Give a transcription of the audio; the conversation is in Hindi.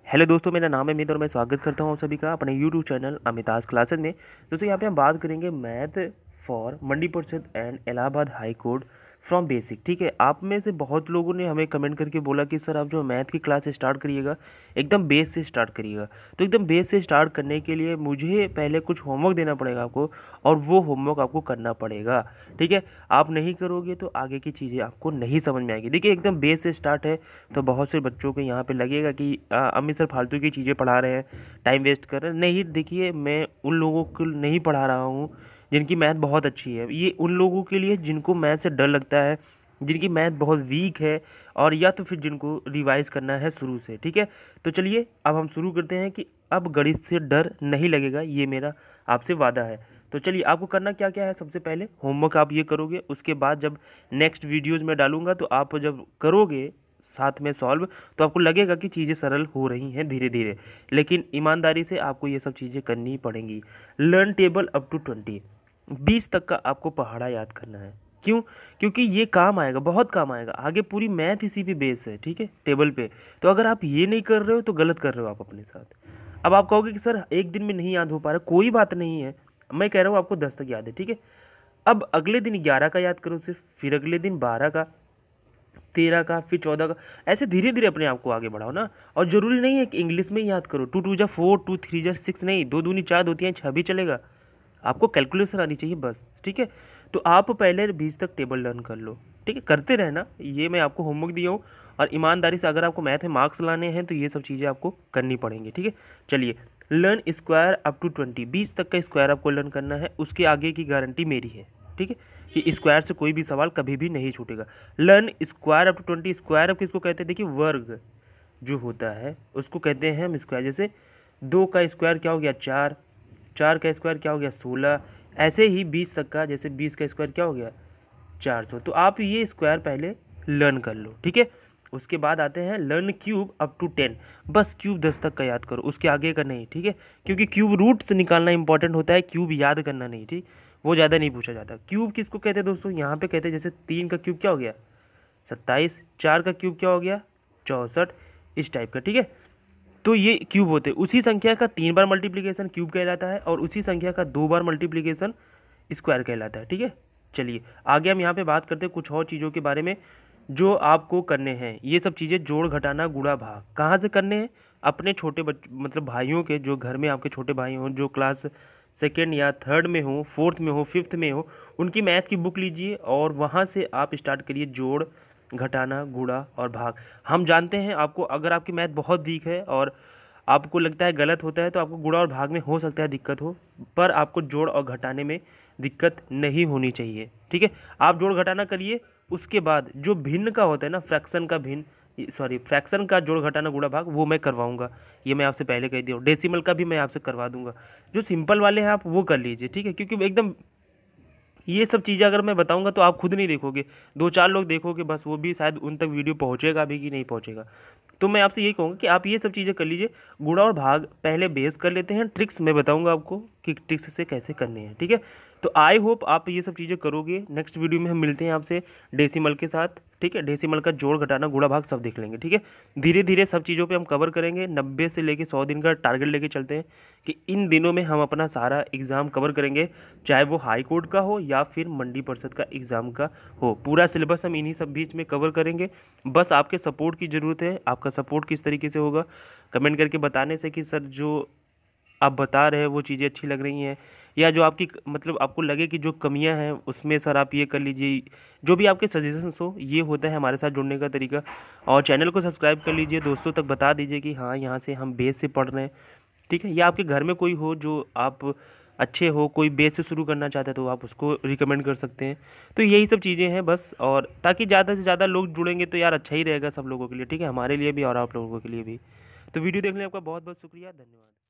हेलो दोस्तों, मेरा नाम है अमित और मैं स्वागत करता हूँ आप सभी का अपने यूट्यूब चैनल अमिताज क्लासेज में। दोस्तों यहाँ पे हम बात करेंगे मैथ फॉर मंडी परिषद and Allahabad high court from basic. ठीक है, आप में से बहुत लोगों ने हमें कमेंट करके बोला कि सर आप जो मैथ की क्लास स्टार्ट करिएगा एकदम बेस से स्टार्ट करिएगा। तो एकदम बेस से स्टार्ट करने के लिए मुझे पहले कुछ होमवर्क देना पड़ेगा आपको, और वो होमवर्क आपको करना पड़ेगा। ठीक है, आप नहीं करोगे तो आगे की चीज़ें आपको नहीं समझ में आएगी। देखिए एकदम बेस से स्टार्ट है, तो बहुत से बच्चों को यहाँ पे लगेगा कि अमित सर फालतू की चीज़ें पढ़ा रहे हैं, टाइम वेस्ट कर रहे हैं। नहीं, देखिए मैं उन लोगों को नहीं पढ़ा रहा हूँ जिनकी मैथ बहुत अच्छी है। ये उन लोगों के लिए जिनको मैथ से डर लगता है, जिनकी मैथ बहुत वीक है, और या तो फिर जिनको रिवाइज करना है शुरू से। ठीक है, तो चलिए अब हम शुरू करते हैं कि अब गणित से डर नहीं लगेगा, ये मेरा आपसे वादा है। तो चलिए आपको करना क्या क्या है। सबसे पहले होमवर्क आप ये करोगे, उसके बाद जब नेक्स्ट वीडियोज़ में डालूंगा तो आप जब करोगे साथ में सॉल्व, तो आपको लगेगा कि चीज़ें सरल हो रही हैं धीरे धीरे। लेकिन ईमानदारी से आपको ये सब चीज़ें करनी पड़ेंगी। लर्न टेबल अप टू 20, 20 तक का आपको पहाड़ा याद करना है। क्यों? क्योंकि ये काम आएगा, बहुत काम आएगा आगे। पूरी मैथ इसी पे बेस है, ठीक है, टेबल पे। तो अगर आप ये नहीं कर रहे हो तो गलत कर रहे हो आप अपने साथ। अब आप कहोगे कि सर एक दिन में नहीं याद हो पा रहा, कोई बात नहीं है, मैं कह रहा हूँ आपको 10 तक याद है। ठीक है, अब अगले दिन 11 का याद करो सिर्फ, फिर अगले दिन 12 का, 13 का, फिर 14 का। ऐसे धीरे धीरे अपने आप को आगे बढ़ाओ ना। और ज़रूरी नहीं है कि इंग्लिश में ही याद करो। 2 2 जा 4, 2 3 जा 6 नहीं, 2 दूनी 4, 2 3 6 भी चलेगा। आपको कैलकुलेशन आनी चाहिए बस। ठीक है, तो आप पहले 20 तक टेबल लर्न कर लो। ठीक है, करते रहना, ये मैं आपको होमवर्क दिया हूँ। और ईमानदारी से अगर आपको मैथ में मार्क्स लाने हैं तो ये सब चीज़ें आपको करनी पड़ेंगी। ठीक है, चलिए लर्न स्क्वायर अप टू 20, 20 तक का स्क्वायर आपको लर्न करना है। उसके आगे की गारंटी मेरी है। ठीक है, कि स्क्वायर से कोई भी सवाल कभी भी नहीं छूटेगा। Learn square up to 20। Square अब किसको कहते हैं? देखिए वर्ग जो होता है उसको कहते हैं हम स्क्वायर। जैसे 2 का स्क्वायर क्या हो गया? 4, 4 का स्क्वायर क्या हो गया? 16। ऐसे ही 20 तक का, जैसे 20 का स्क्वायर क्या हो गया? 400। तो आप ये स्क्वायर पहले लर्न कर लो। ठीक है, उसके बाद आते हैं लर्न क्यूब अप टू 10। बस क्यूब 10 तक का याद करो, उसके आगे का नहीं। ठीक है, क्योंकि क्यूब रूट से निकालना इंपॉर्टेंट होता है, क्यूब याद करना नहीं। ठीक, वो ज़्यादा नहीं पूछा जाता। क्यूब किसको कहते हैं दोस्तों? यहाँ पे कहते हैं जैसे 3 का क्यूब क्या हो गया? 27। 4 का क्यूब क्या हो गया? 64। इस टाइप का। ठीक है, तो ये क्यूब होते हैं। उसी संख्या का 3 बार मल्टीप्लिकेशन क्यूब कहलाता है, और उसी संख्या का 2 बार मल्टीप्लिकेशन स्क्वायर कहलाता है। ठीक है, चलिए आगे हम यहाँ पे बात करते हैं कुछ और चीज़ों के बारे में जो आपको करने हैं। ये सब चीज़ें जोड़ घटाना गुणा भाग कहाँ से करने हैं? अपने छोटे मतलब भाइयों के, जो घर में आपके छोटे भाई हों, जो क्लास सेकेंड या थर्ड में हो, फोर्थ में हो, फिफ्थ में हो, उनकी मैथ की बुक लीजिए और वहाँ से आप स्टार्ट करिए जोड़ घटाना गुणा और भाग। हम जानते हैं आपको, अगर आपकी मैथ बहुत वीक है और आपको लगता है गलत होता है, तो आपको गुणा और भाग में हो सकता है दिक्कत हो, पर आपको जोड़ और घटाने में दिक्कत नहीं होनी चाहिए। ठीक है, आप जोड़ घटाना करिए। उसके बाद जो भिन्न का होता है ना, फ्रैक्शन का भिन्न, सॉरी फ्रैक्शन का जोड़ घटाना गुणा भाग, वो मैं करवाऊंगा। ये मैं आपसे पहले कह दिया हूँ। डेसिमल का भी मैं आपसे करवा दूंगा। जो सिंपल वाले हैं आप वो कर लीजिए। ठीक है, क्योंकि एकदम ये सब चीज़ें अगर मैं बताऊंगा तो आप खुद नहीं देखोगे, 2 4 लोग देखोगे बस, वो भी शायद उन तक वीडियो पहुंचेगा भी कि नहीं पहुंचेगा। तो मैं आपसे यही कहूँगा कि आप ये सब चीज़ें कर लीजिए। गुणा और भाग पहले बेस कर लेते हैं, ट्रिक्स मैं बताऊंगा आपको कि ट्रिक्स से कैसे करने हैं। ठीक है, तो आई होप आप ये सब चीज़ें करोगे। नेक्स्ट वीडियो में हम मिलते हैं आपसे डेसिमल के साथ। ठीक है, डेसिमल का जोड़ घटाना गुणा भाग सब देख लेंगे। ठीक है, धीरे धीरे सब चीज़ों पे हम कवर करेंगे। 90 से लेके 100 दिन का टारगेट लेके चलते हैं कि इन दिनों में हम अपना सारा एग्ज़ाम कवर करेंगे, चाहे वो हाई कोर्ट का हो या फिर मंडी परिषद का एग्ज़ाम का हो। पूरा सिलेबस हम इन्हीं सब बीच में कवर करेंगे। बस आपके सपोर्ट की ज़रूरत है। आपका सपोर्ट किस तरीके से होगा कमेंट करके बताने से कि सर जो आप बता रहे हैं वो चीज़ें अच्छी लग रही हैं, या जो आपकी मतलब आपको लगे कि जो कमियां हैं उसमें सर आप ये कर लीजिए। जो भी आपके सजेशंस हो, ये होता है हमारे साथ जुड़ने का तरीका। और चैनल को सब्सक्राइब कर लीजिए, दोस्तों तक बता दीजिए कि हाँ यहाँ से हम बेस से पढ़ रहे हैं। ठीक है, या आपके घर में कोई हो जो आप अच्छे हो, कोई बेस से शुरू करना चाहते हैं, तो आप उसको रिकमेंड कर सकते हैं। तो यही सब चीज़ें हैं बस, और ताकि ज़्यादा से ज़्यादा लोग जुड़ेंगे तो यार अच्छा ही रहेगा सब लोगों के लिए। ठीक है, हमारे लिए भी और आप लोगों के लिए भी। तो वीडियो देखने आपका बहुत बहुत शुक्रिया, धन्यवाद।